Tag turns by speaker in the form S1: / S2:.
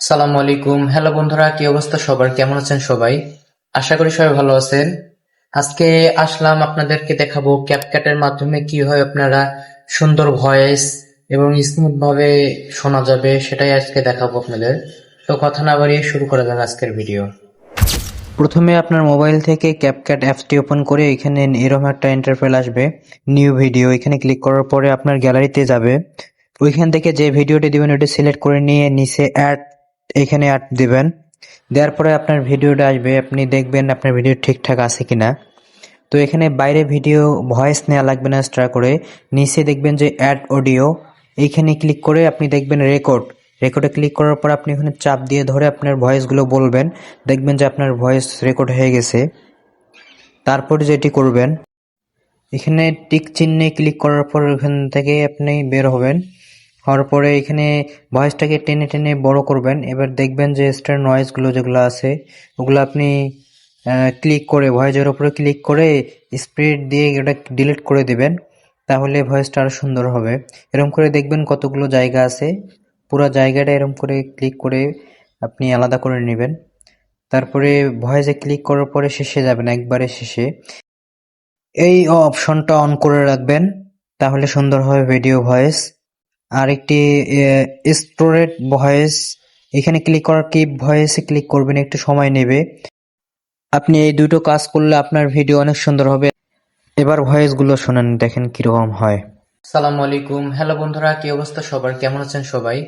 S1: সালামু আলাইকুম। হ্যালো বন্ধুরা, কি অবস্থা সবার? কেমন আছেন সবাই? আশা করি সবাই ভালো আছেন। আজকে আসলাম আপনাদেরকে দেখাবো ক্যাপকাটের মাধ্যমে কিভাবে আপনারা সুন্দর ভয়েস এবং স্মুথ ভাবে শোনা যাবে, সেটাই আজকে দেখাবো আপনাদের। তো কথা না বাড়িয়ে শুরু করা যাক আজকের ভিডিও। প্রথমে আপনার মোবাইল থেকে ক্যাপকাট অ্যাপসটি ওপেন করে এখানে এরকম একটা ইন্টারফেস আসবে, নিউ ভিডিও। এখানে ক্লিক করার পরে আপনার গ্যালারিতে যাবে। ওইখান থেকে যে ভিডিওটি দিবেন ওটি সিলেক্ট করে নিয়ে নিচে অ্যাড, এখানে অ্যাড দিবেন। দেওয়ার পরে আপনার ভিডিওটা আসবে, আপনি দেখবেন আপনার ভিডিও ঠিকঠাক আছে কিনা। তো এখানে বাইরে ভিডিও ভয়েস নেওয়া লাগবে না, এক্সট্রা করে। নিচে দেখবেন যে অ্যাড অডিও, এইখানে ক্লিক করে আপনি দেখবেন রেকর্ডে ক্লিক করার পর আপনি এখানে চাপ দিয়ে ধরে আপনার ভয়েসগুলো বলবেন, দেখবেন যে আপনার ভয়েস রেকর্ড হয়ে গেছে। তারপর যেটি করবেন, এখানে টিক চিহ্নে ক্লিক করার পর এখান থেকে আপনি বের হবেন। হওয়ার পরে এখানে ভয়েসটাকে টেনে টেনে বড় করবেন। এবার দেখবেন যে এক্সট্রা নয়েজগুলো যেগুলো আছে ওগুলো আপনি ক্লিক করে ভয়েসের উপরে ক্লিক করে স্প্রেড দিয়ে ওটা ডিলিট করে দেবেন, তাহলে ভয়েসটা আরও সুন্দর হবে। এরকম করে দেখবেন কতগুলো জায়গা আছে, পুরো জায়গাটা এরকম করে ক্লিক করে আপনি আলাদা করে নেবেন। তারপরে ভয়েসে ক্লিক করার পরে শেষে যাবেন, একবারে শেষে এই অপশনটা অন করে রাখবেন, তাহলে সুন্দর হবে ভিডিও ভয়েস। আর একটি স্টোরেড ভয়েস, এখানে ক্লিক করার কিপ ভয়েসে ক্লিক করবেন, একটু সময় নেবে। আপনি এই দুটো কাজ করলে আপনার ভিডিও অনেক সুন্দর হবে। এবার ভয়েসগুলো শোনেন, দেখেন কিরকম হয়। সালামু আলাইকুম। হ্যালো বন্ধুরা, কি অবস্থা সবার? কেমন আছেন সবাই?